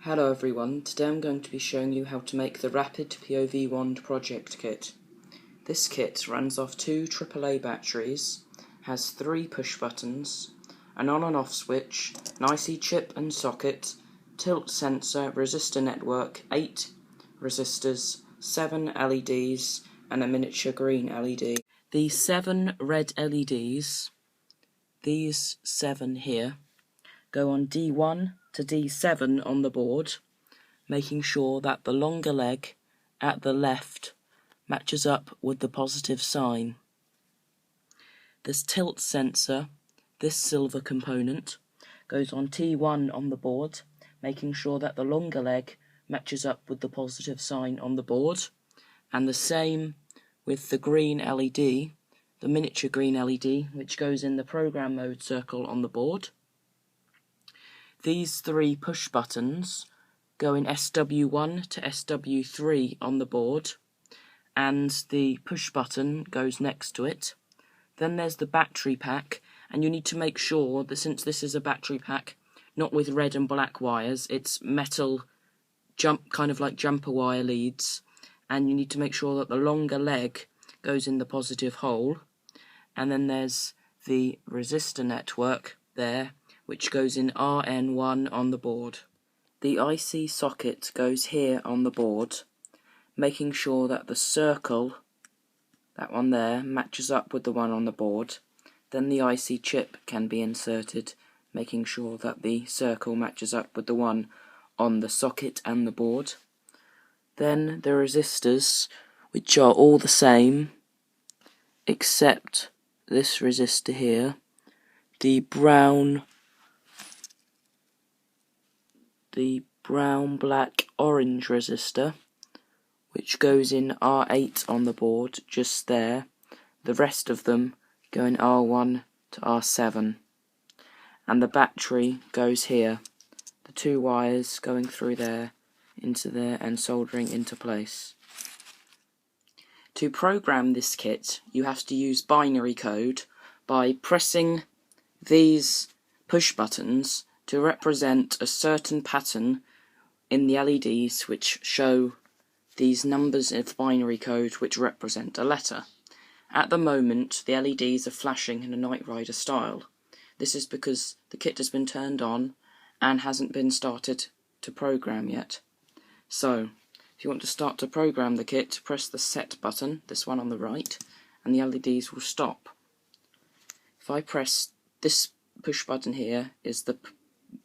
Hello everyone, today I'm going to be showing you how to make the Rapid POV Wand project kit. This kit runs off two AAA batteries, has 3 push buttons, an on and off switch, an IC chip and socket, tilt sensor, resistor network, 8 resistors, 7 LEDs and a miniature green LED. The 7 red LEDs, these 7 here, go on D1 to D7 on the board, making sure that the longer leg at the left matches up with the positive sign. This tilt sensor, this silver component, goes on T1 on the board, making sure that the longer leg matches up with the positive sign on the board, and the same with the green LED, the miniature green LED, which goes in the program mode circle on the board. These 3 push buttons go in SW1 to SW3 on the board, and the push button goes next to it. Then there's the battery pack, and you need to make sure that since this is a battery pack, not with red and black wires, it's metal, kind of like jumper wire leads, and you need to make sure that the longer leg goes in the positive hole. And then there's the resistor network there, which goes in RN1 on the board. The IC socket goes here on the board, making sure that the circle, that one there, matches up with the one on the board. Then the IC chip can be inserted, making sure that the circle matches up with the one on the socket and the board. Then the resistors, which are all the same, except this resistor here, the brown, black, orange resistor, which goes in R8 on the board, just there. The rest of them go in R1 to R7. And the battery goes here. The 2 wires going through there, into there, and soldering into place. To program this kit, you have to use binary code by pressing these push buttons to represent a certain pattern in the LEDs which show these numbers of binary code which represent a letter. At the moment, the LEDs are flashing in a Knight Rider style. This is because the kit has been turned on and hasn't been started to program yet. So, if you want to start to program the kit, press the set button, this one on the right, and the LEDs will stop. If I press this push button here, is the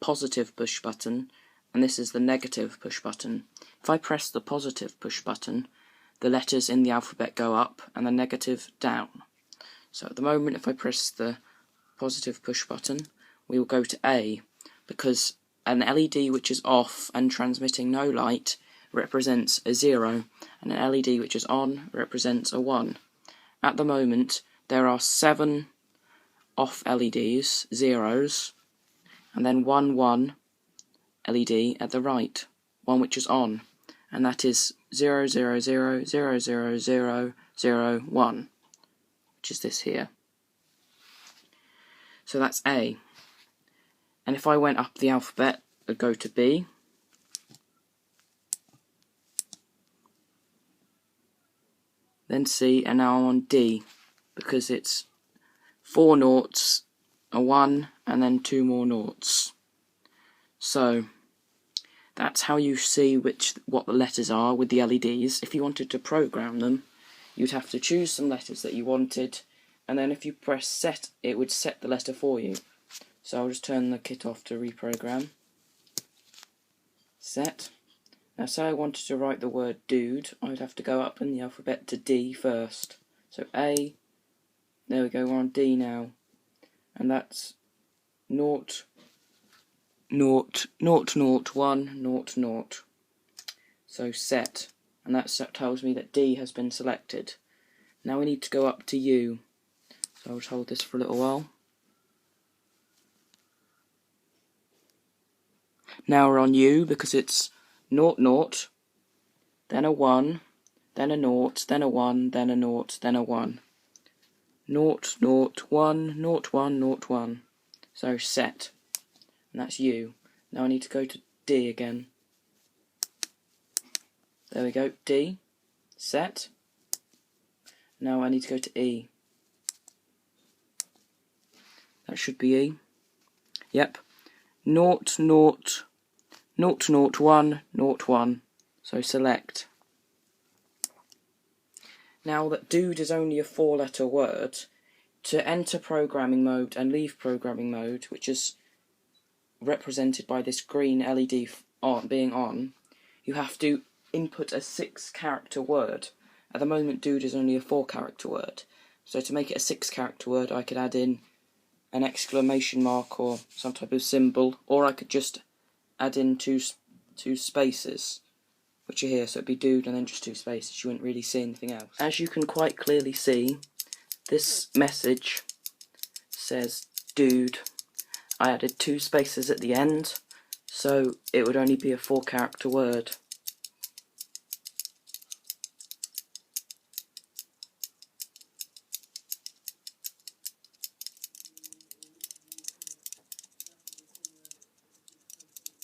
positive push button, and this is the negative push button. If I press the positive push button, the letters in the alphabet go up and the negative down. So at the moment, if I press the positive push button, we will go to A, because an LED which is off and transmitting no light represents a 0, and an LED which is on represents a 1. At the moment, there are 7 off LEDs, zeros, and then 1 LED at the right, one which is on, and that is 0, 0, 0, 0, 0, 0, 0, 1, which is this here. So that's A. And if I went up the alphabet, I'd go to B, then C, and now I'm on D, because it's 4 noughts, a 1, and then 2 more noughts. So that's how you see what the letters are with the LEDs. If you wanted to program them, you'd have to choose some letters that you wanted, and then if you press set, it would set the letter for you. So I'll just turn the kit off to reprogram. Set. Now say I wanted to write the word dude, I'd have to go up in the alphabet to D first. So A, there we go, we're on D now. And that's 0, 0, 0, 0, 1, 0, 0. So set, and that tells me that D has been selected. Now we need to go up to U. So I'll just hold this for a little while. Now we're on U because it's 0, 0, then a 1, then a 0, then a 1, then a 0, then a 1. 0, 0, 1, 0, 1, 0, 1. So set. And that's U. Now I need to go to D again. There we go, D, set. Now I need to go to E. That should be E. Yep. 0, 0, 0, 0, 1, 0, 1. So select. Now that dude is only a 4-letter word, to enter programming mode and leave programming mode, which is represented by this green LED being on, you have to input a 6-character word. At the moment, dude is only a 4-character word. So to make it a 6-character word, I could add in an exclamation mark or some type of symbol, or I could just add in two spaces, which are here, so it'd be dude and then just 2 spaces. You wouldn't really see anything else. As you can quite clearly see, this message says dude. I added 2 spaces at the end, so it would only be a 4-character word.